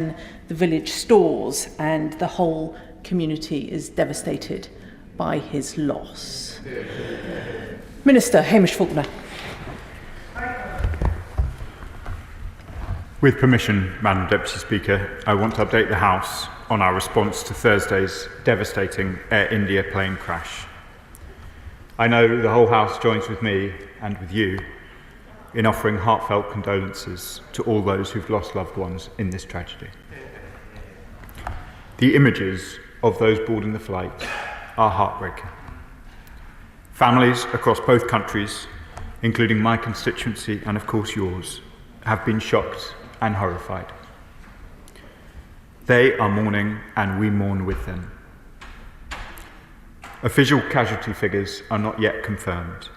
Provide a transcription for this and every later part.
the village stores, and the whole community is devastated by his loss. Minister Hamish Faulkner. With permission, Madam Deputy Speaker, I want to update the House on our response to Thursday's devastating Air India plane crash. I know the whole House joins with me and with you in offering heartfelt condolences to all those who've lost loved ones in this tragedy. The images of those boarding the flight are heartbreaking. Families across both countries, including my constituency and of course yours, have been shocked and horrified. They are mourning and we mourn with them. Official casualty figures are not yet confirmed.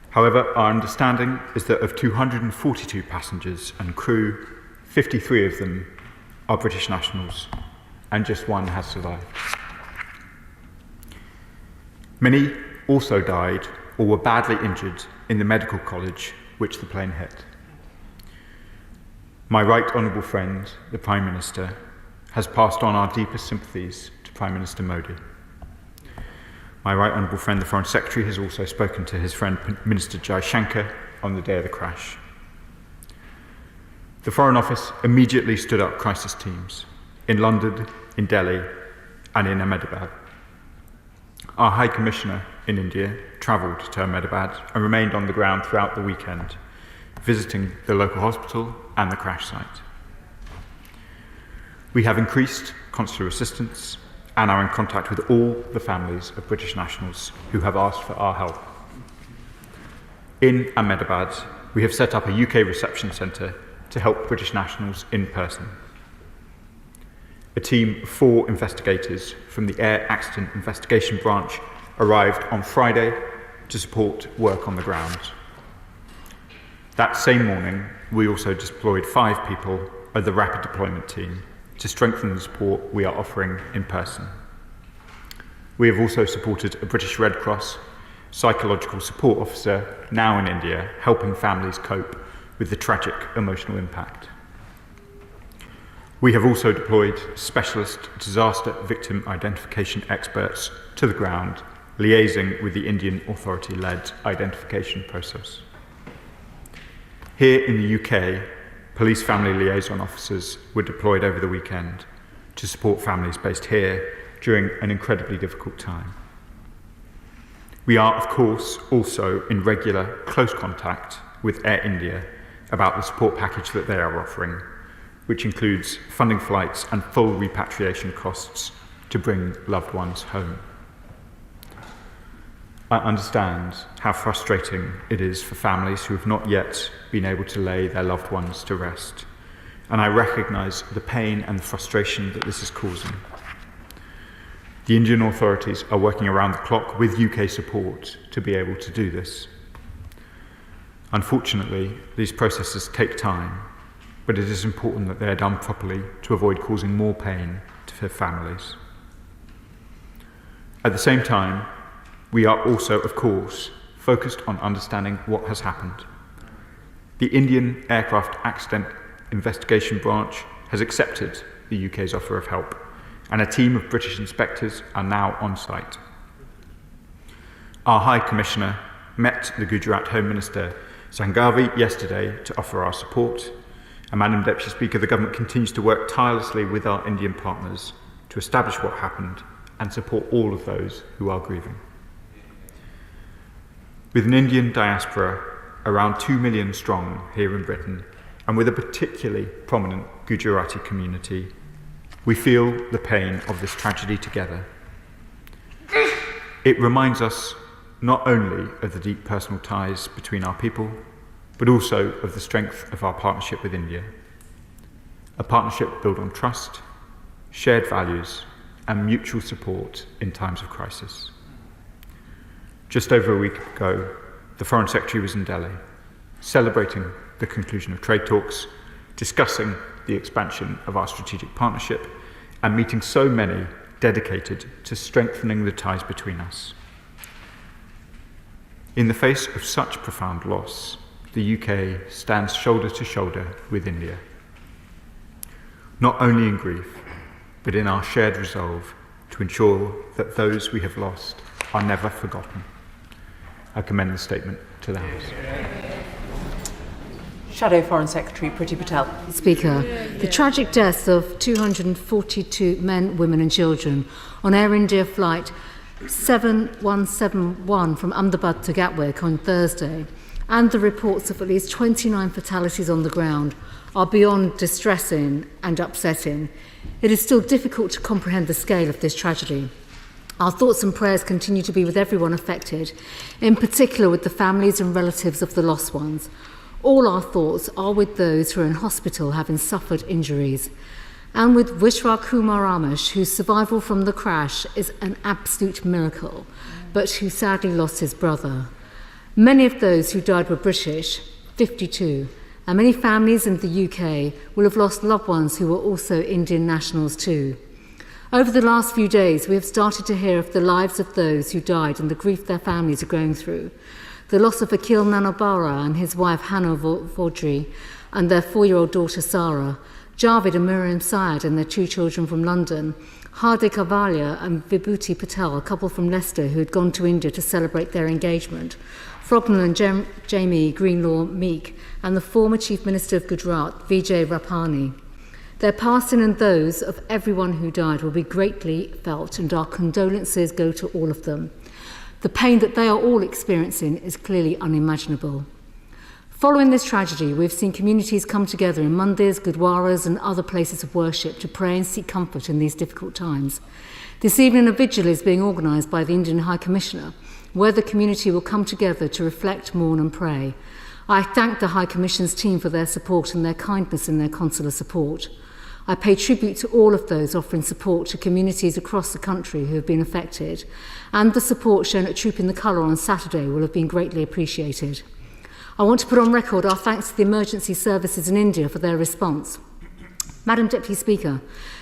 However, our understanding is that of 242 passengers and crew, 53 of them are British nationals, and just one has survived. Many also died or were badly injured in the medical college which the plane hit. My right honourable friend, the Prime Minister, has passed on our deepest sympathies to Prime Minister Modi. My right honourable friend, the Foreign Secretary, has also spoken to his friend Minister Jaishankar on the day of the crash. The Foreign Office immediately stood up crisis teams in London, in Delhi and in Ahmedabad. Our High Commissioner in India travelled to Ahmedabad and remained on the ground throughout the weekend, visiting the local hospital and the crash site. We have increased consular assistance and are in contact with all the families of British nationals who have asked for our help. In Ahmedabad, we have set up a UK reception centre to help British nationals in person. A team of 4 investigators from the Air Accident Investigation Branch arrived on Friday to support work on the ground. That same morning, we also deployed 5 people of the Rapid Deployment Team to strengthen the support we are offering in person. We have also supported a British Red Cross psychological support officer now in India, helping families cope with the tragic emotional impact. We have also deployed specialist disaster victim identification experts to the ground, liaising with the Indian authority-led identification process. Here in the UK, police family liaison officers were deployed over the weekend to support families based here during an incredibly difficult time. We are, of course, also in regular, close contact with Air India about the support package that they are offering, which includes funding flights and full repatriation costs to bring loved ones home. I understand how frustrating it is for families who have not yet been able to lay their loved ones to rest, and I recognise the pain and the frustration that this is causing. The Indian authorities are working around the clock with UK support to be able to do this. Unfortunately, these processes take time, but it is important that they are done properly to avoid causing more pain to families. At the same time, we are also, of course, focused on understanding what has happened. The Indian Aircraft Accident Investigation Branch has accepted the UK's offer of help, and a team of British inspectors are now on site. Our High Commissioner met the Gujarat Home Minister Sanghavi yesterday to offer our support, and Madam Deputy Speaker, the Government continues to work tirelessly with our Indian partners to establish what happened and support all of those who are grieving. With an Indian diaspora around 2 million strong here in Britain, and with a particularly prominent Gujarati community, we feel the pain of this tragedy together. It reminds us not only of the deep personal ties between our people, but also of the strength of our partnership with India. A partnership built on trust, shared values, and mutual support in times of crisis. Just over a week ago, the Foreign Secretary was in Delhi, celebrating the conclusion of trade talks, discussing the expansion of our strategic partnership, and meeting so many dedicated to strengthening the ties between us. In the face of such profound loss, the UK stands shoulder to shoulder with India. not only in grief, but in our shared resolve to ensure that those we have lost are never forgotten. I commend the statement to the House. Shadow Foreign Secretary Priti Patel. Speaker, the tragic deaths of 242 men, women and children on Air India flight 7171 from Ahmedabad to Gatwick on Thursday, and the reports of at least 29 fatalities on the ground, are beyond distressing and upsetting. It is still difficult to comprehend the scale of this tragedy. Our thoughts and prayers continue to be with everyone affected, in particular with the families and relatives of the lost ones. All our thoughts are with those who are in hospital having suffered injuries, and with Vishwa Kumar Ramesh, whose survival from the crash is an absolute miracle, but who sadly lost his brother. Many of those who died were British, 52, and many families in the UK will have lost loved ones who were also Indian nationals too. Over the last few days, we have started to hear of the lives of those who died and the grief their families are going through. The loss of Akhil Nanabara and his wife Hannah Vaudry and their 4-year-old daughter Sarah, Javed and Miriam Syed and their 2 children from London, Hardik Avalia and Vibhuti Patel, a couple from Leicester who had gone to India to celebrate their engagement, Frognall and Jamie Greenlaw Meek, and the former Chief Minister of Gujarat, Vijay Rapani. Their passing and those of everyone who died will be greatly felt, and our condolences go to all of them. The pain that they are all experiencing is clearly unimaginable. Following this tragedy, we've seen communities come together in mandirs, gurdwaras and other places of worship to pray and seek comfort in these difficult times. This evening a vigil is being organised by the Indian High Commissioner, where the community will come together to reflect, mourn and pray. I thank the High Commission's team for their support and their kindness in their consular support. I pay tribute to all of those offering support to communities across the country who have been affected, and the support shown at Troop in the Colour on Saturday will have been greatly appreciated. I want to put on record our thanks to the emergency services in India for their response. Madam Deputy Speaker,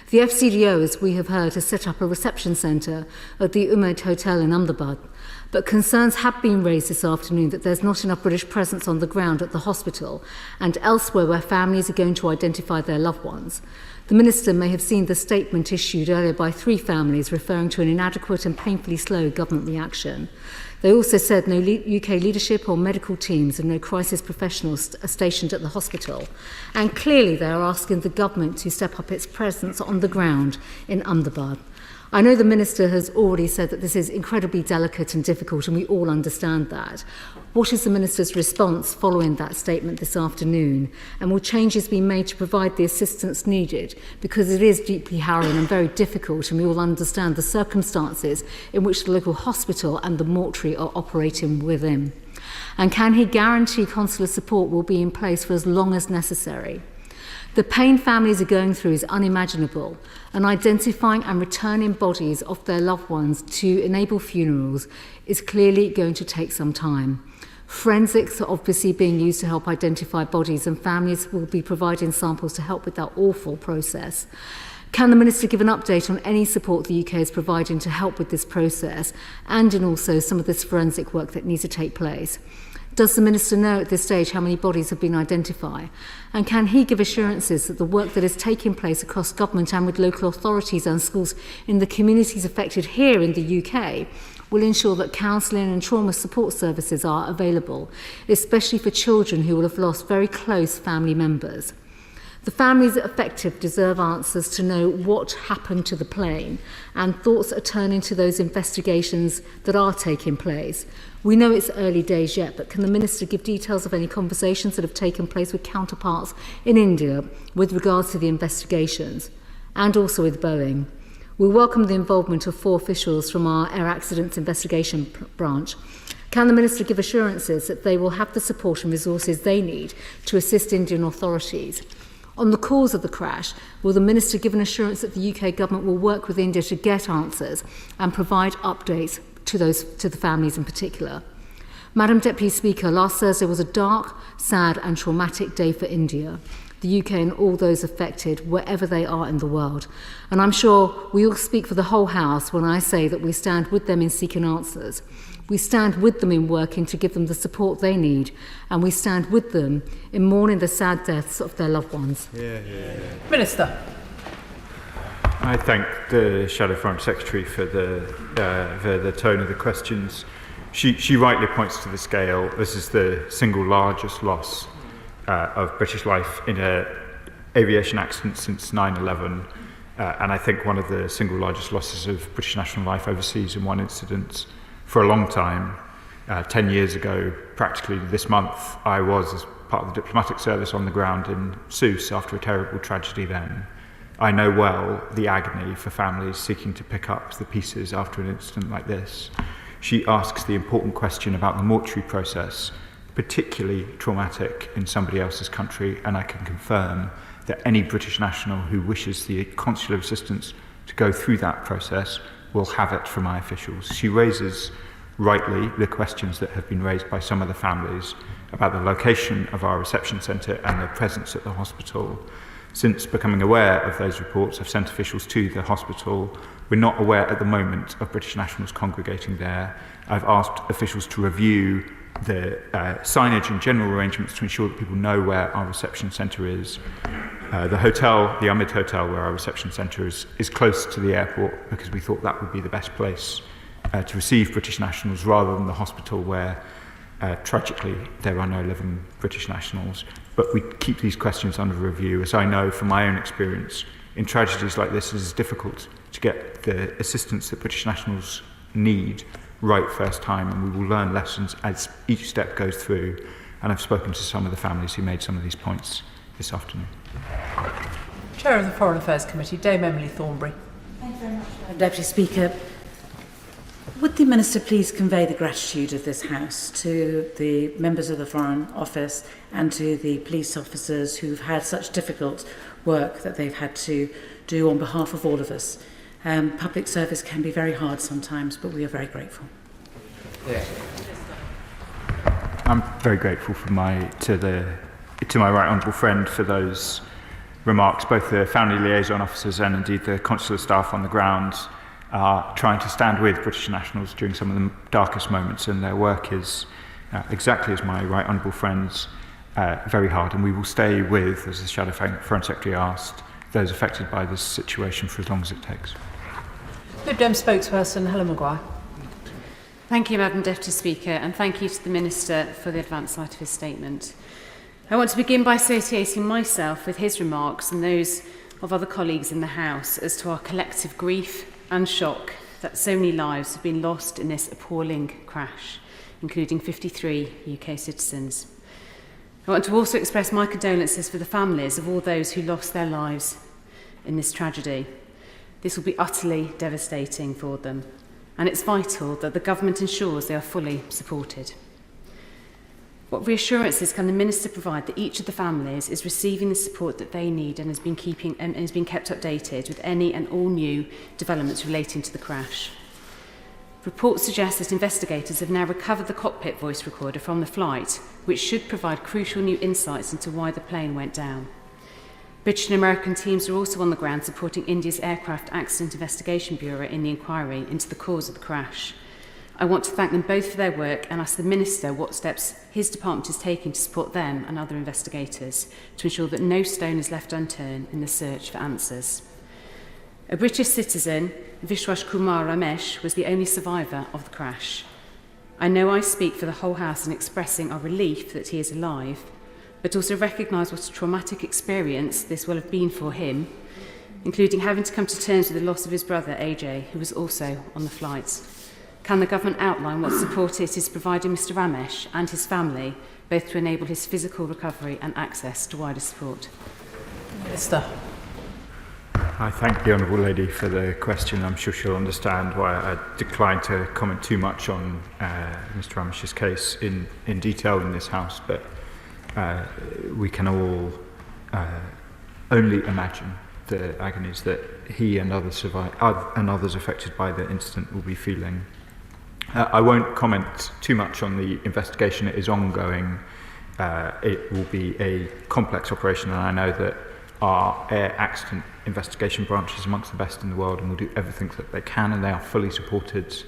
the FCDO, as we have heard, has set up a reception centre at the Umaid Hotel in Ahmedabad, but concerns have been raised this afternoon that there's not enough British presence on the ground at the hospital and elsewhere where families are going to identify their loved ones. The Minister may have seen the statement issued earlier by 3 families referring to an inadequate and painfully slow government reaction. They also said no UK leadership or medical teams and no crisis professionals are stationed at the hospital. And clearly they are asking the government to step up its presence on the ground in Ahmedabad. I know the Minister has already said that this is incredibly delicate and difficult, and we all understand that. What is the Minister's response following that statement this afternoon? And will changes be made to provide the assistance needed? Because it is deeply harrowing and very difficult, and we all understand the circumstances in which the local hospital and the mortuary are operating within. And can he guarantee consular support will be in place for as long as necessary? The pain families are going through is unimaginable, and identifying and returning bodies of their loved ones to enable funerals is clearly going to take some time. Forensics are obviously being used to help identify bodies, and families will be providing samples to help with that awful process. Can the Minister give an update on any support the UK is providing to help with this process, and in also some of this forensic work that needs to take place? Does the Minister know at this stage how many bodies have been identified? And can he give assurances that the work that is taking place across government and with local authorities and schools in the communities affected here in the UK will ensure that counselling and trauma support services are available, especially for children who will have lost very close family members? The families affected deserve answers to know what happened to the plane, and thoughts are turning to those investigations that are taking place. We know it's early days yet, but can the Minister give details of any conversations that have taken place with counterparts in India with regards to the investigations, and also with Boeing? We welcome the involvement of 4 officials from our Air Accidents Investigation Branch. Can the Minister give assurances that they will have the support and resources they need to assist Indian authorities? On the cause of the crash, will the Minister give an assurance that the UK government will work with India to get answers and provide updates to the families in particular? Madam Deputy Speaker, last Thursday was a dark, sad and traumatic day for India, the UK and all those affected wherever they are in the world. And I'm sure we all speak for the whole House when I say that we stand with them in seeking answers. We stand with them in working to give them the support they need, and we stand with them in mourning the sad deaths of their loved ones. Minister. I thank the Shadow Foreign Secretary for the tone of the questions. She rightly points to the scale. This is the single largest loss of British life in an aviation accident since 9/11, and I think one of the single largest losses of British national life overseas in one incident for a long time. 10 years ago, practically this month, I was, as part of the diplomatic service, on the ground in Sousse after a terrible tragedy then. I know well the agony for families seeking to pick up the pieces after an incident like this. She asks the important question about the mortuary process, particularly traumatic in somebody else's country, and I can confirm that any British national who wishes the consular assistance to go through that process will have it from my officials. She raises rightly the questions that have been raised by some of the families about the location of our reception centre and their presence at the hospital. Since becoming aware of those reports, I've sent officials to the hospital. We're not aware at the moment of British nationals congregating there. I've asked officials to review the signage and general arrangements to ensure that people know where our reception centre is. The hotel, the Ahmed Hotel, where our reception centre is close to the airport because we thought that would be the best place to receive British nationals rather than the hospital where, tragically, there are no living British nationals. But we keep these questions under review. As I know from my own experience, in tragedies like this, it is difficult to get the assistance that British nationals need right first time, and we will learn lessons as each step goes through. And I've spoken to some of the families who made some of these points this afternoon. Chair of the Foreign Affairs Committee, Dame Emily Thornbury. Thank you very much, Deputy Speaker. Would the Minister please convey the gratitude of this House to the members of the Foreign Office and to the police officers who've had such difficult work that they've had to do on behalf of all of us. Public service can be very hard sometimes, but we are very grateful. Yeah. I'm very grateful to my right honourable friend for those remarks. Both the family liaison officers and indeed the consular staff on the ground are trying to stand with British nationals during some of the darkest moments, and their work is exactly as my right honourable friends, very hard, and we will stay with, as the Shadow Foreign Secretary asked, those affected by this situation for as long as it takes. Lib Dem spokesperson Helen Maguire. Thank you, Madam Deputy Speaker, and thank you to the Minister for the advance sight of his statement. I want to begin by associating myself with his remarks and those of other colleagues in the House as to our collective grief and shock that so many lives have been lost in this appalling crash, including 53 UK citizens. I want to also express my condolences for the families of all those who lost their lives in this tragedy. This will be utterly devastating for them, and it's vital that the government ensures they are fully supported. What reassurances can the Minister provide that each of the families is receiving the support that they need and has been kept updated with any and all new developments relating to the crash? Reports suggest that investigators have now recovered the cockpit voice recorder from the flight, which should provide crucial new insights into why the plane went down. British and American teams are also on the ground supporting India's Aircraft Accident Investigation Bureau in the inquiry into the cause of the crash. I want to thank them both for their work and ask the Minister what steps his department is taking to support them and other investigators to ensure that no stone is left unturned in the search for answers. A British citizen, Vishwas Kumar Ramesh, was the only survivor of the crash. I know I speak for the whole House in expressing our relief that he is alive, but also recognise what a traumatic experience this will have been for him, including having to come to terms with the loss of his brother AJ, who was also on the flight. Can the government outline what support it is providing Mr Ramesh and his family, both to enable his physical recovery and access to wider support? Minister. I thank the Honourable Lady for the question. I'm sure she'll understand why I declined to comment too much on Mr Ramesh's case in detail in this House, but we can all only imagine the agonies that he and others affected by the incident will be feeling. I won't comment too much on the investigation. It is ongoing. It will be a complex operation, and I know that our air accident investigation branch is amongst the best in the world and will do everything that they can, and they are fully supported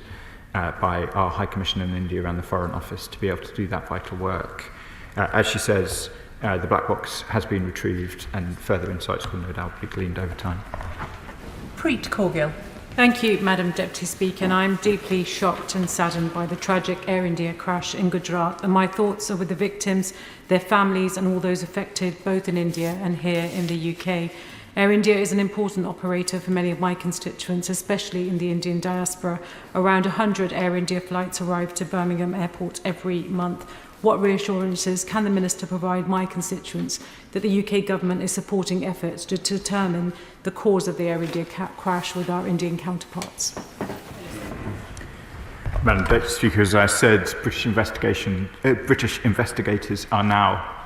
by our High Commissioner in India and the Foreign Office to be able to do that vital work. As she says, the black box has been retrieved and further insights will no doubt be gleaned over time. Preet Corgill. Thank you, Madam Deputy Speaker, and I'm deeply shocked and saddened by the tragic Air India crash in Gujarat, and my thoughts are with the victims, their families and all those affected both in India and here in the UK. Air India is an important operator for many of my constituents, especially in the Indian diaspora. Around 100 Air India flights arrive to Birmingham Airport every month. What reassurances can the Minister provide my constituents that the UK Government is supporting efforts to determine the cause of the Air India crash with our Indian counterparts? Madam Deputy Speaker, as I said, British investigators are now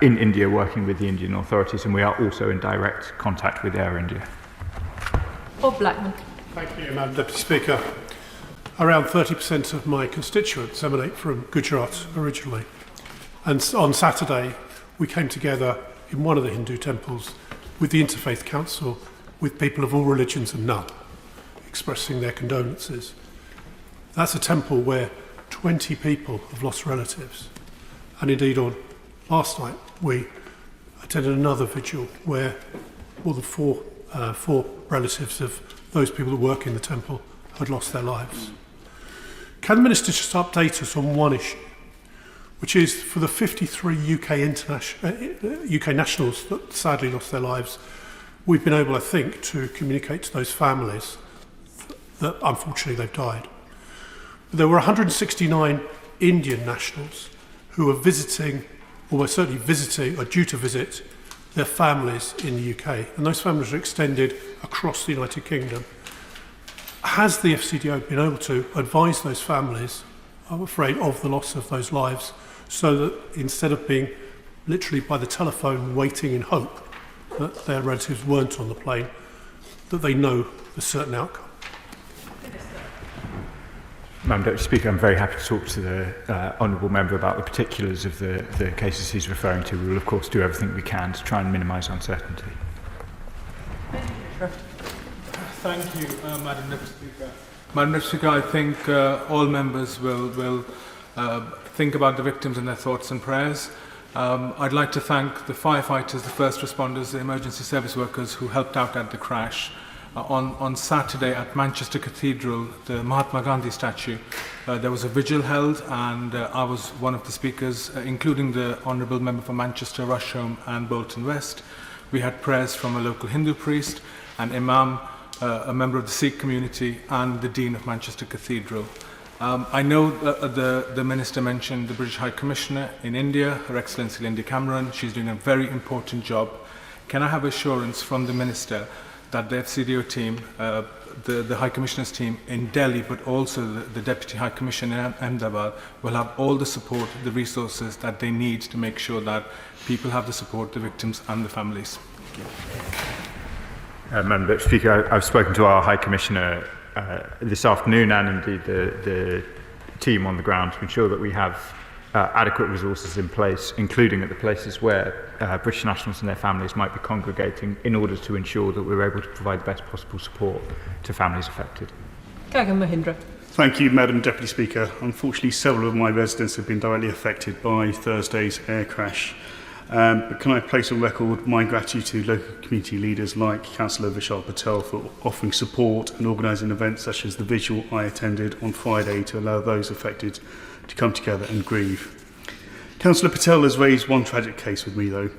in India working with the Indian authorities, and we are also in direct contact with Air India. Bob Blackman. Thank you, Madam Deputy Speaker. Around 30% of my constituents emanate from Gujarat originally. And on Saturday, we came together in one of the Hindu temples with the Interfaith Council, with people of all religions and none, expressing their condolences. That's a temple where 20 people have lost relatives. And indeed, on last night, we attended another vigil where more than four relatives of those people that work in the temple had lost their lives. Can the Minister just update us on one issue, which is for the 53 UK nationals that sadly lost their lives, we've been able, I think, to communicate to those families that unfortunately they've died. But there were 169 Indian nationals who are visiting, almost certainly visiting, or due to visit their families in the UK, and those families are extended across the United Kingdom. Has the FCDO been able to advise those families, I'm afraid, of the loss of those lives, so that instead of being literally by the telephone waiting in hope that their relatives weren't on the plane, that they know the certain outcome? Madam Deputy Speaker, I'm very happy to talk to the Honourable Member about the particulars of the cases he's referring to. We will, of course, do everything we can to try and minimise uncertainty. Thank you, Madam Deputy Speaker. Madam Deputy Speaker, I think all members will think about the victims in their thoughts and prayers. I'd like to thank the firefighters, the first responders, the emergency service workers who helped out at the crash. On Saturday at Manchester Cathedral, the Mahatma Gandhi statue, there was a vigil held, and I was one of the speakers, including the Honourable Member for Manchester, Rusholme and Bolton West. We had prayers from a local Hindu priest, an imam, a member of the Sikh community, and the Dean of Manchester Cathedral. I know the Minister mentioned the British High Commissioner in India, Her Excellency Linda Cameron. She's doing a very important job. Can I have assurance from the Minister that the FCDO team, the High Commissioner's team in Delhi, but also the Deputy High Commissioner in Ahmedabad, will have all the support, the resources that they need to make sure that people have the support, the victims and the families? Madam Deputy Speaker, I've spoken to our High Commissioner this afternoon, and indeed the team on the ground, to ensure that we have adequate resources in place, including at the places where British nationals and their families might be congregating, in order to ensure that we're able to provide the best possible support to families affected. Gagan Mahindra. Thank you, Madam Deputy Speaker. Unfortunately, several of my residents have been directly affected by Thursday's air crash. But can I place on record my gratitude to local community leaders like Councillor Vishal Patel for offering support and organising events such as the vigil I attended on Friday to allow those affected to come together and grieve. Councillor Patel has raised one tragic case with me, though,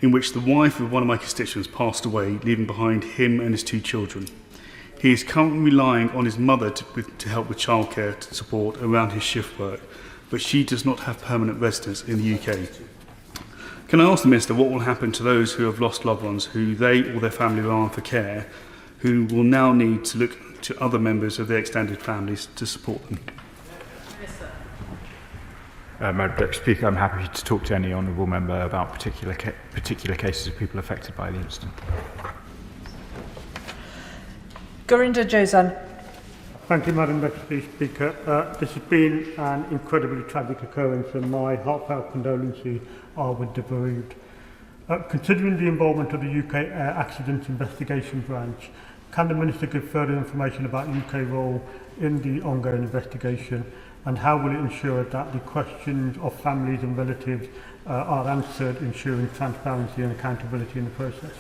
in which the wife of one of my constituents passed away, leaving behind him and his 2 children. He is currently relying on his mother to help with childcare support around his shift work, but she does not have permanent residence in the UK. Can I ask the Minister what will happen to those who have lost loved ones who they or their family rely on for care, who will now need to look to other members of their extended families to support them? Madam Deputy Speaker, I'm happy to talk to any Honourable Member about particular cases of people affected by the incident. Gurinder Jozan. Thank you, Madam Deputy Speaker. This has been an incredibly tragic occurrence, and my heartfelt condolences are with the bereaved. Considering the involvement of the UK Air Accident Investigation Branch, can the Minister give further information about UK role in the ongoing investigation, and how will it ensure that the questions of families and relatives are answered, ensuring transparency and accountability in the process?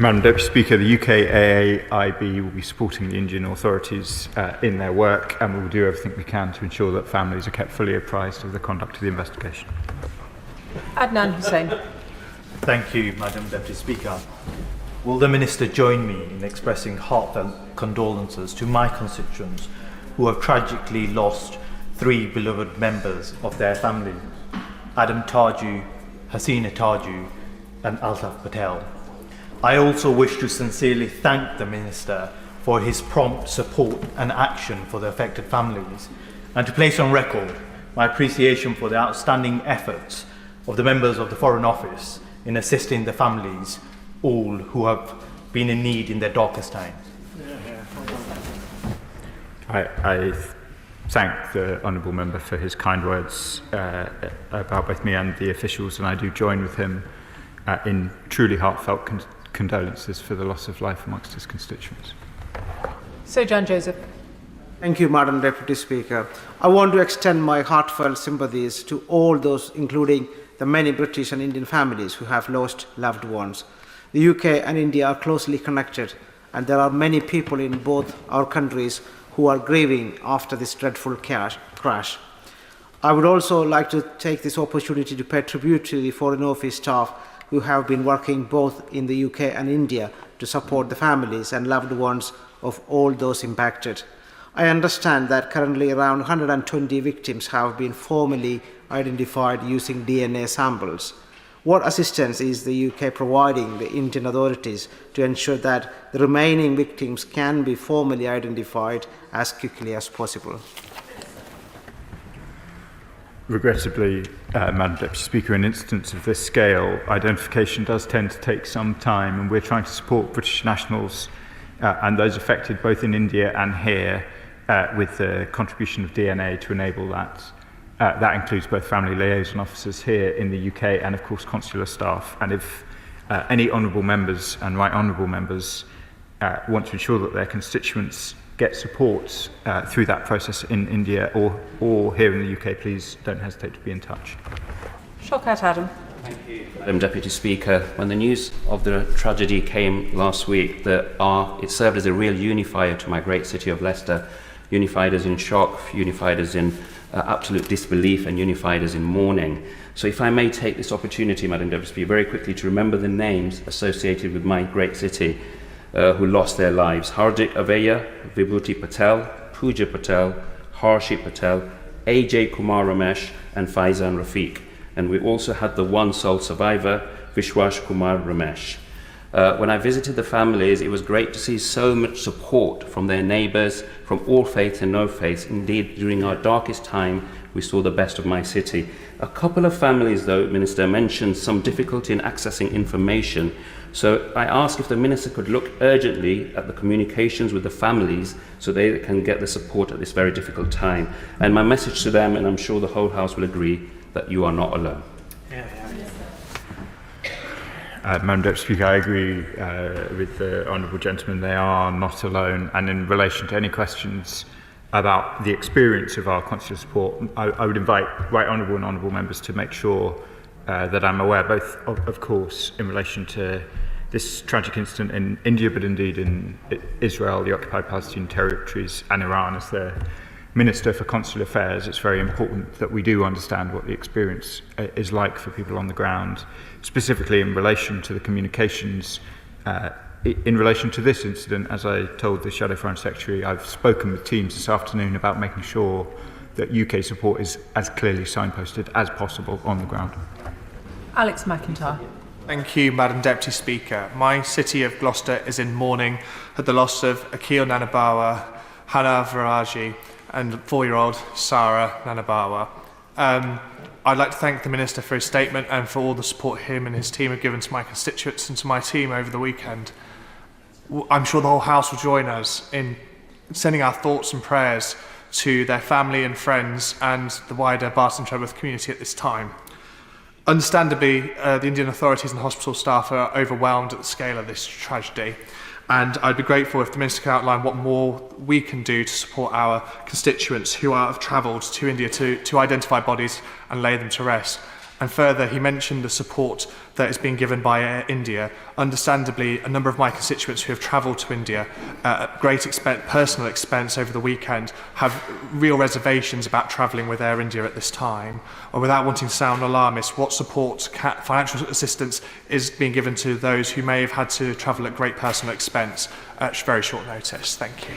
Madam Deputy Speaker, the UKAAIB will be supporting the Indian authorities in their work, and we will do everything we can to ensure that families are kept fully apprised of the conduct of the investigation. Adnan Hussain. Thank you, Madam Deputy Speaker. Will the Minister join me in expressing heartfelt condolences to my constituents who have tragically lost 3 beloved members of their family, Adam Taju, Hasina Taju and Altaf Patel. I also wish to sincerely thank the Minister for his prompt support and action for the affected families, and to place on record my appreciation for the outstanding efforts of the members of the Foreign Office in assisting the families, all who have been in need in their darkest times. I thank the Honourable Member for his kind words about both me and the officials, and I do join with him in truly heartfelt condolences for the loss of life amongst his constituents. So, John Joseph. Thank you, Madam Deputy Speaker. I want to extend my heartfelt sympathies to all those, including the many British and Indian families who have lost loved ones. The UK and India are closely connected, and there are many people in both our countries who are grieving after this dreadful crash. I would also like to take this opportunity to pay tribute to the Foreign Office staff who have been working both in the UK and India to support the families and loved ones of all those impacted. I understand that currently around 120 victims have been formally identified using DNA samples. What assistance is the UK providing the Indian authorities to ensure that the remaining victims can be formally identified as quickly as possible? Regrettably, Madam Deputy Speaker, in instances of this scale, identification does tend to take some time, and we're trying to support British nationals and those affected both in India and here with the contribution of DNA to enable that. That includes both family liaison officers here in the UK and, of course, consular staff. And if any honourable members and right honourable members want to ensure that their constituents get support through that process in India or here in the UK, please don't hesitate to be in touch. Shaukat Adam. Thank you, Madam Deputy Speaker. When the news of the tragedy came last week, it served as a real unifier to my great city of Leicester, unified us in shock, unified us in absolute disbelief, and unified us in mourning. So if I may take this opportunity, Madam Deputy Speaker, very quickly to remember the names associated with my great city who lost their lives: Hardik Aveya, Vibhuti Patel, Pooja Patel, Harshi Patel, AJ Kumar Ramesh, and Faizan Rafiq. And we also had the one sole survivor, Vishwash Kumar Ramesh. When I visited the families, it was great to see so much support from their neighbours, from all faiths and no faiths. Indeed, during our darkest time, we saw the best of my city. A couple of families, though, Minister, mentioned some difficulty in accessing information. So I asked if the Minister could look urgently at the communications with the families so they can get the support at this very difficult time. And my message to them, and I'm sure the whole House will agree, that you are not alone. Madam Deputy Speaker, I agree with the honourable gentleman. They are not alone. And in relation to any questions about the experience of our consular support, I would invite right honourable and honourable members to make sure that I'm aware, both of course in relation to this tragic incident in India, but indeed in Israel, the occupied Palestinian territories, and Iran. As the Minister for Consular Affairs, it's very important that we do understand what the experience is like for people on the ground, specifically in relation to the communications. In relation to this incident, as I told the Shadow Foreign Secretary, I've spoken with teams this afternoon about making sure that UK support is as clearly signposted as possible on the ground. Alex McIntyre. Thank you, Madam Deputy Speaker. My city of Gloucester is in mourning at the loss of Akil Nanabawa, Hannah Varaji, and 4-year-old Sarah Nanabawa. I'd like to thank the Minister for his statement and for all the support him and his team have given to my constituents and to my team over the weekend. I'm sure the whole House will join us in sending our thoughts and prayers to their family and friends and the wider Barton Treadworth community at this time. Understandably, the Indian authorities and the hospital staff are overwhelmed at the scale of this tragedy, and I'd be grateful if the Minister could outline what more we can do to support our constituents who have travelled to India to identify bodies and lay them to rest. And further, he mentioned the support that is being given by Air India. Understandably, a number of my constituents who have travelled to India at great personal expense over the weekend have real reservations about travelling with Air India at this time. Or without wanting to sound alarmist, what support, financial assistance is being given to those who may have had to travel at great personal expense at very short notice? Thank you.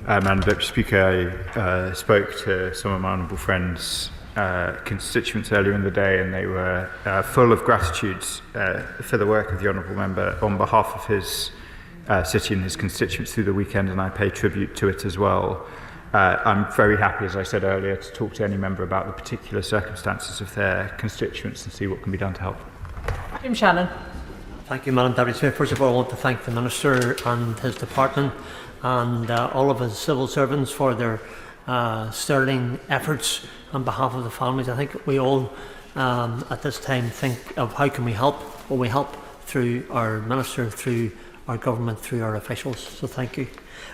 Madam Deputy Speaker, I spoke to some of my honourable friends, constituents earlier in the day, and they were full of gratitude for the work of the honourable member on behalf of his city and his constituents through the weekend, and I pay tribute to it as well. I'm very happy, as I said earlier, to talk to any member about the particular circumstances of their constituents and see what can be done to help. Jim Shannon. Thank you, Madam Deputy Speaker. First of all, I want to thank the Minister and his department and all of his civil servants for their sterling efforts on behalf of the families. I think we all at this time think of how can we help. Well, we help through our Minister, through our government, through our officials. So thank you.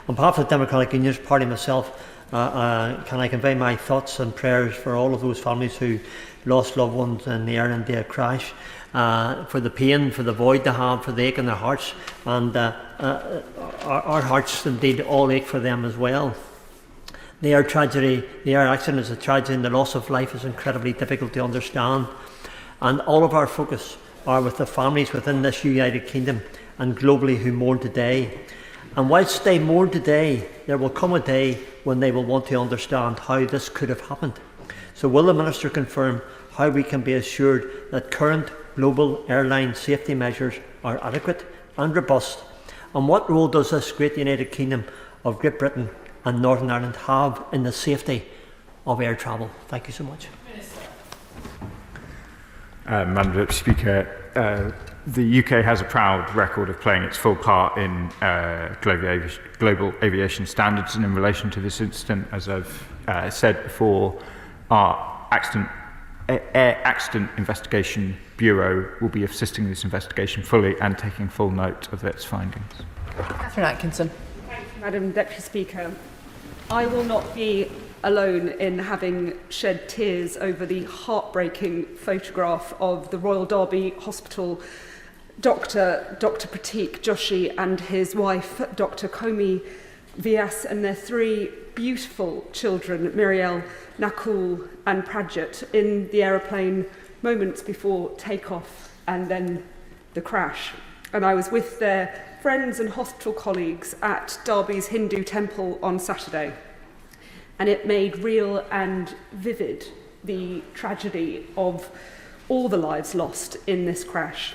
On behalf of the Democratic Unionist Party myself, can I convey my thoughts and prayers for all of those families who lost loved ones in the Air India crash, for the pain, for the void they have, for the ache in their hearts, and our hearts indeed all ache for them as well. The air tragedy, the air accident is a tragedy, and the loss of life is incredibly difficult to understand. And all of our focus are with the families within this United Kingdom and globally who mourn today. And whilst they mourn today, there will come a day when they will want to understand how this could have happened. So will the Minister confirm how we can be assured that current global airline safety measures are adequate and robust? And what role does this great United Kingdom of Great Britain and Northern Ireland have in the safety of air travel? Thank you so much. Madam Deputy Speaker, the UK has a proud record of playing its full part in global aviation standards, and in relation to this incident, as I've said before, our Air Accident Investigation Bureau will be assisting this investigation fully and taking full note of its findings. Catherine Atkinson. Thank you, Madam Deputy Speaker. I will not be alone in having shed tears over the heartbreaking photograph of the Royal Derby Hospital Dr. Pratik Joshi and his wife, Dr. Komi Vyas, and their three beautiful children, Miriel, Nakul and Prajit, in the aeroplane moments before takeoff and then the crash. And I was with their friends and hospital colleagues at Derby's Hindu temple on Saturday. And it made real and vivid the tragedy of all the lives lost in this crash.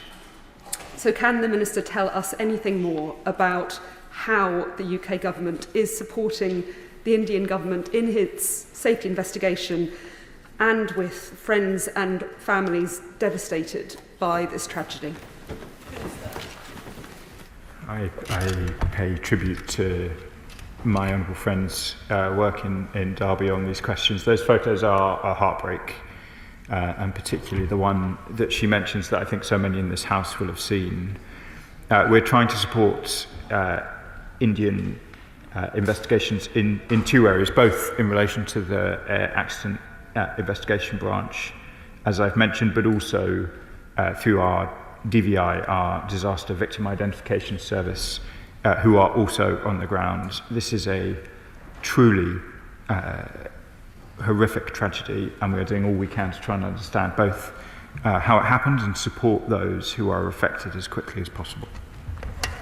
So can the Minister tell us anything more about how the UK government is supporting the Indian government in its safety investigation and with friends and families devastated by this tragedy? I pay tribute to my honourable friend's work in Derby on these questions. Those photos are a heartbreak, and particularly the one that she mentions that I think so many in this House will have seen. We're trying to support Indian investigations in two areas, both in relation to the accident investigation branch, as I've mentioned, but also through our DVI, our Disaster Victim Identification Service, who are also on the ground. This is a truly horrific tragedy, and we are doing all we can to try and understand both how it happened and support those who are affected as quickly as possible.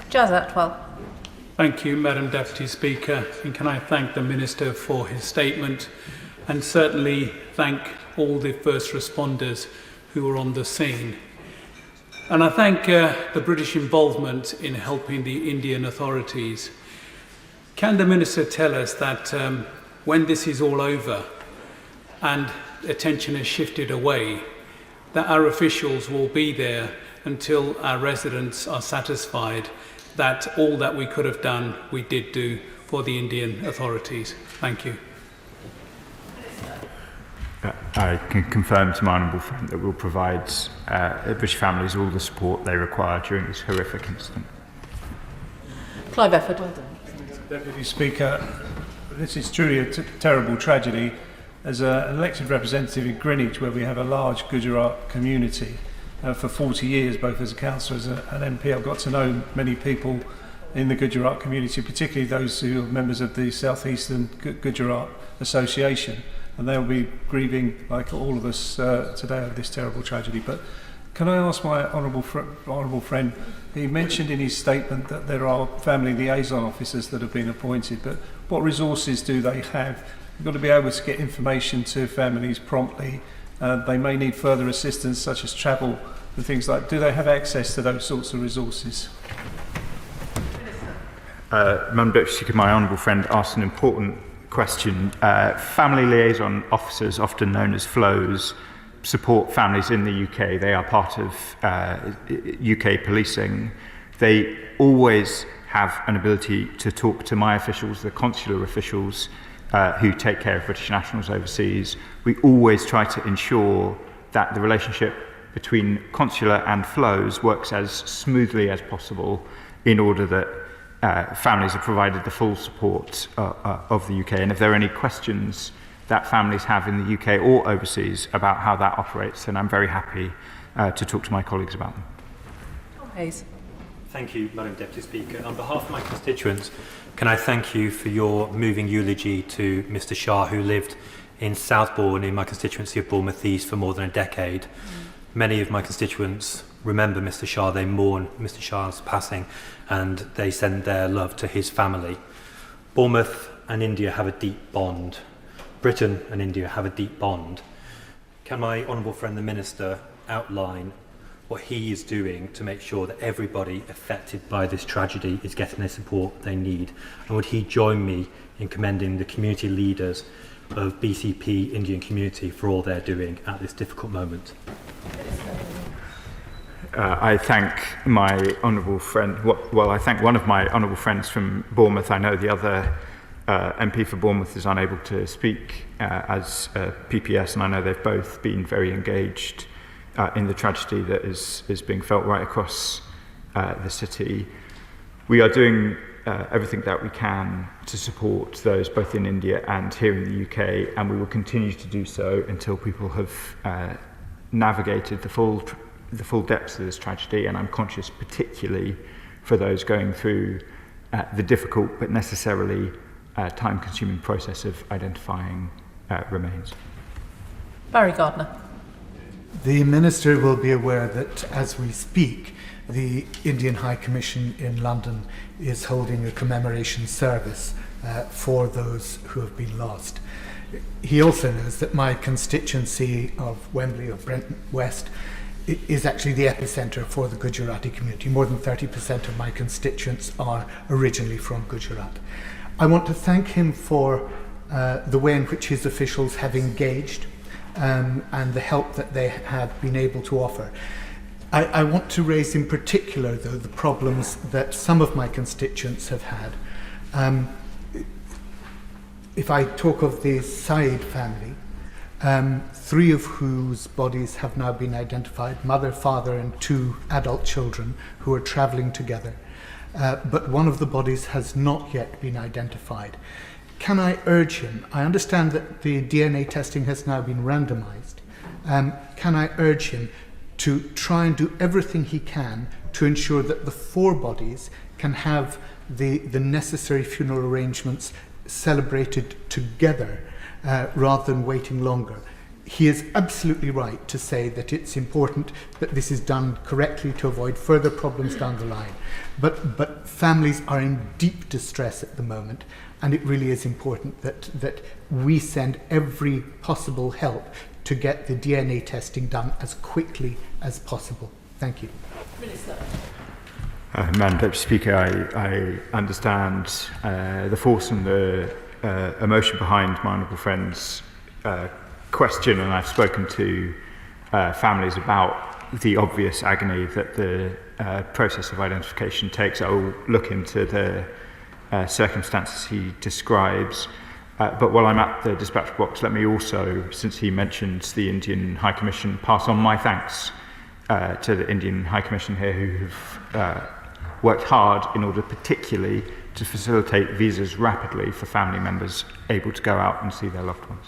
Jazz Atwell. Thank you, Madam Deputy Speaker, and can I thank the Minister for his statement, and certainly thank all the first responders who were on the scene. And I thank the British involvement in helping the Indian authorities. Can the Minister tell us that when this is all over and attention has shifted away, that our officials will be there until our residents are satisfied that all that we could have done, we did do for the Indian authorities? Thank you. I can confirm to my honourable friend that we'll provide British families all the support they require during this horrific incident. Clive Efford. Deputy Speaker, this is truly a terrible tragedy, as an elected representative in Greenwich, where we have a large Gujarat community, for 40 years, both as a councillor as an MP, I've got to know many people in the Gujarat community, particularly those who are members of the South Eastern Gujarat Association, and they'll be grieving, like all of us today, over this terrible tragedy. But can I ask my honourable friend, he mentioned in his statement that there are family liaison officers that have been appointed, but what resources do they have? You've got to be able to get information to families promptly. They may need further assistance, such as travel and things like. Do they have access to those sorts of resources? Madam Deputy Speaker, my honourable friend asked an important question. Family liaison officers, often known as FLOs, support families in the UK. They are part of UK policing. They always have an ability to talk to my officials, the consular officials, who take care of British nationals overseas. We always try to ensure that the relationship between consular and FLOs works as smoothly as possible in order that families are provided the full support of the UK. And if there are any questions that families have in the UK or overseas about how that operates, then I'm very happy to talk to my colleagues about them. Tom Hayes. Thank you, Madam Deputy Speaker. On behalf of my constituents, can I thank you for your moving eulogy to Mr Shah, who lived in Southbourne in my constituency of Bournemouth East for more than a decade. Many of my constituents remember Mr Shah, they mourn Mr Shah's passing, and they send their love to his family. Bournemouth and India have a deep bond. Britain and India have a deep bond. Can my honourable friend the Minister outline what he is doing to make sure that everybody affected by this tragedy is getting the support they need? And would he join me in commending the community leaders of BCP Indian community for all they're doing at this difficult moment? I thank my honourable friend, well, I thank one of my honourable friends from Bournemouth. I know the other MP for Bournemouth is unable to speak as PPS, and I know they've both been very engaged in the tragedy that is being felt right across the city. We are doing everything that we can to support those both in India and here in the UK, and we will continue to do so until people have navigated the full depths of this tragedy. And I'm conscious particularly for those going through the difficult but necessarily time-consuming process of identifying remains. Barry Gardner. The Minister will be aware that as we speak, the Indian High Commission in London is holding a commemoration service for those who have been lost. He also knows that my constituency of Wembley, of Brent West, is actually the epicentre for the Gujarati community. More than 30% of my constituents are originally from Gujarat. I want to thank him for the way in which his officials have engaged and the help that they have been able to offer. I want to raise in particular, though, the problems that some of my constituents have had. If I talk of the Saeed family, 3 of whose bodies have now been identified, mother, father and 2 adult children who are travelling together. But one of the bodies has not yet been identified. Can I urge him, I understand that the DNA testing has now been randomized, can I urge him to try and do everything he can to ensure that the 4 bodies can have the necessary funeral arrangements celebrated together rather than waiting longer? He is absolutely right to say that it's important that this is done correctly to avoid further problems down the line. But families are in deep distress at the moment, and it really is important that we send every possible help to get the DNA testing done as quickly as possible. Thank you. Minister. Madam Deputy Speaker, I understand the force and the emotion behind my honourable friend's question, and I've spoken to families about the obvious agony that the process of identification takes. I will look into the circumstances he describes. But while I'm at the dispatch box, let me also, since he mentions the Indian High Commission, pass on my thanks to the Indian High Commission here, who have worked hard in order particularly to facilitate visas rapidly for family members able to go out and see their loved ones.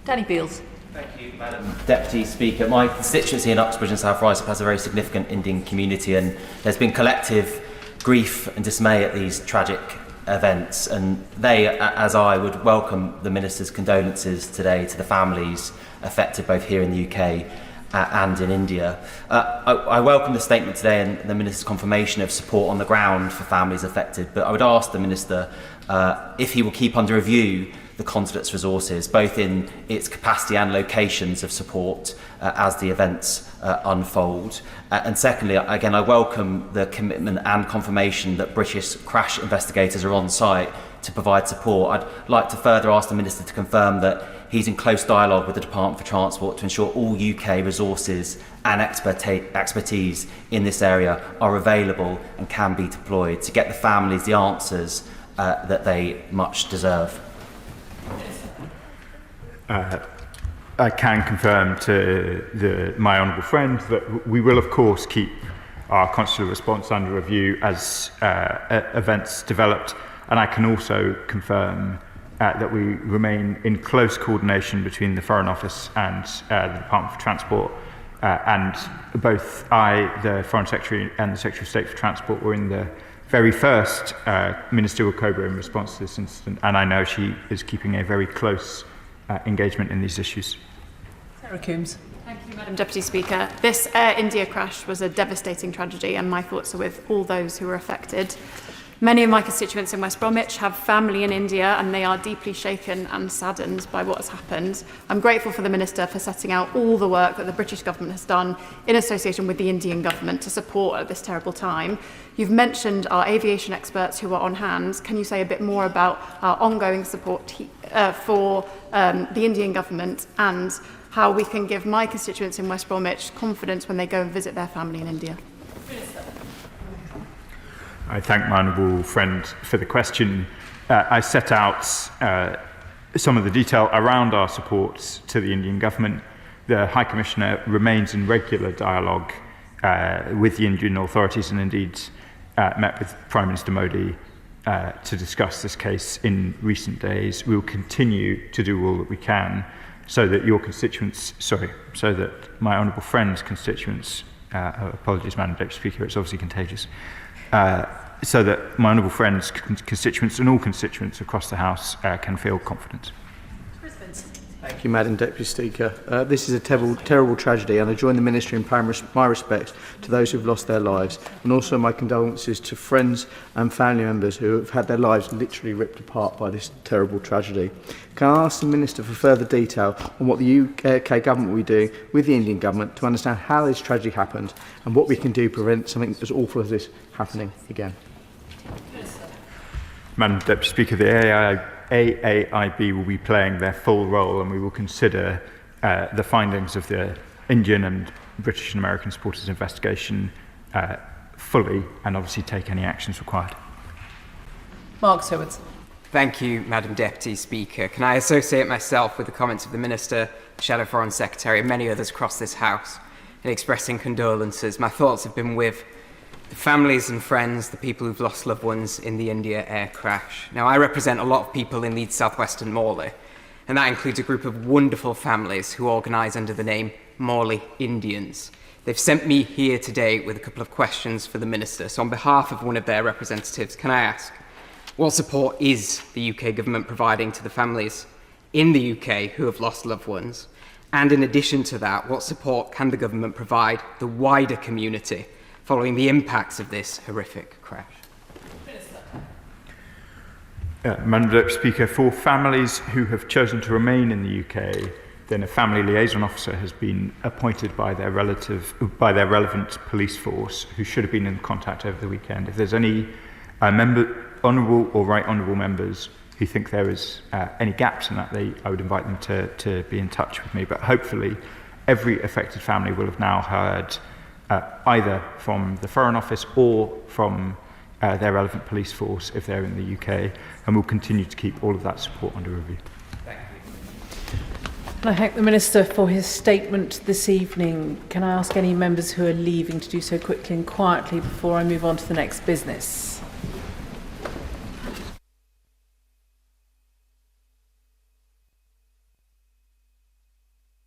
Danny Beals. Thank you, Madam Deputy Speaker. My constituency in Uxbridge and South Ruislip has a very significant Indian community, and there's been collective grief and dismay at these tragic events, and they, as I, would welcome the Minister's condolences today to the families affected both here in the UK and in India. I welcome the statement today and the Minister's confirmation of support on the ground for families affected, but I would ask the Minister if he will keep under review the consulate's resources, both in its capacity and locations of support as the events unfold. And secondly, again, I welcome the commitment and confirmation that British crash investigators are on site to provide support. I'd like to further ask the Minister to confirm that he's in close dialogue with the Department for Transport to ensure all UK resources and expertise in this area are available and can be deployed to get the families the answers that they much deserve. I can confirm to my honourable friend that we will of course keep our consular response under review as events developed, and I can also confirm that we remain in close coordination between the Foreign Office and the Department for Transport, and both I, the Foreign Secretary, and the Secretary of State for Transport were in the very first ministerial COBRA in response to this incident, and I know she is keeping a very close engagement in these issues. Sarah Coombs. Thank you, Madam Deputy Speaker. This Air India crash was a devastating tragedy, and my thoughts are with all those who were affected. Many of my constituents in West Bromwich have family in India, and they are deeply shaken and saddened by what has happened. I'm grateful for the Minister for setting out all the work that the British government has done in association with the Indian government to support at this terrible time. You've mentioned our aviation experts who are on hand. Can you say a bit more about our ongoing support for the Indian government and how we can give my constituents in West Bromwich confidence when they go and visit their family in India? I thank my honourable friend for the question. I set out some of the detail around our support to the Indian government. The High Commissioner remains in regular dialogue with the Indian authorities, and indeed met with Prime Minister Modi to discuss this case in recent days. We will continue to do all that we can so that so that my honourable friend's constituents, apologies, Madam Deputy Speaker, it's obviously contagious, so that my honourable friends' constituents and all constituents across the House can feel confident. Thank you, Madam Deputy Speaker. This is a terrible tragedy, and I join the Minister in paying my respects to those who have lost their lives, and also my condolences to friends and family members who have had their lives literally ripped apart by this terrible tragedy. Can I ask the Minister for further detail on what the UK government will be doing with the Indian government to understand how this tragedy happened and what we can do to prevent something as awful as this happening again? Madam Deputy Speaker, the AAIB will be playing their full role, and we will consider the findings of the Indian and British and American supporters investigation fully, and obviously take any actions required. Mark Seward. Thank you, Madam Deputy Speaker. Can I associate myself with the comments of the Minister, Shadow Foreign Secretary, and many others across this House in expressing condolences? My thoughts have been with the families and friends, the people who've lost loved ones in the India air crash. Now, I represent a lot of people in Leeds southwestern Morley, and that includes a group of wonderful families who organise under the name Morley Indians. They've sent me here today with a couple of questions for the Minister. So on behalf of one of their representatives, can I ask, what support is the UK government providing to the families in the UK who have lost loved ones? And in addition to that, what support can the government provide the wider community following the impacts of this horrific crash? Madam Deputy Speaker, for families who have chosen to remain in the UK, then a family liaison officer has been appointed by their relevant police force, who should have been in contact over the weekend. If there's any honourable or right honourable members who think there is any gaps in that, I would invite them to be in touch with me. But hopefully every affected family will have now heard either from the Foreign Office or from their relevant police force if they're in the UK, and we'll continue to keep all of that support under review. Thank you. And I thank the Minister for his statement this evening. Can I ask any members who are leaving to do so quickly and quietly before I move on to the next business?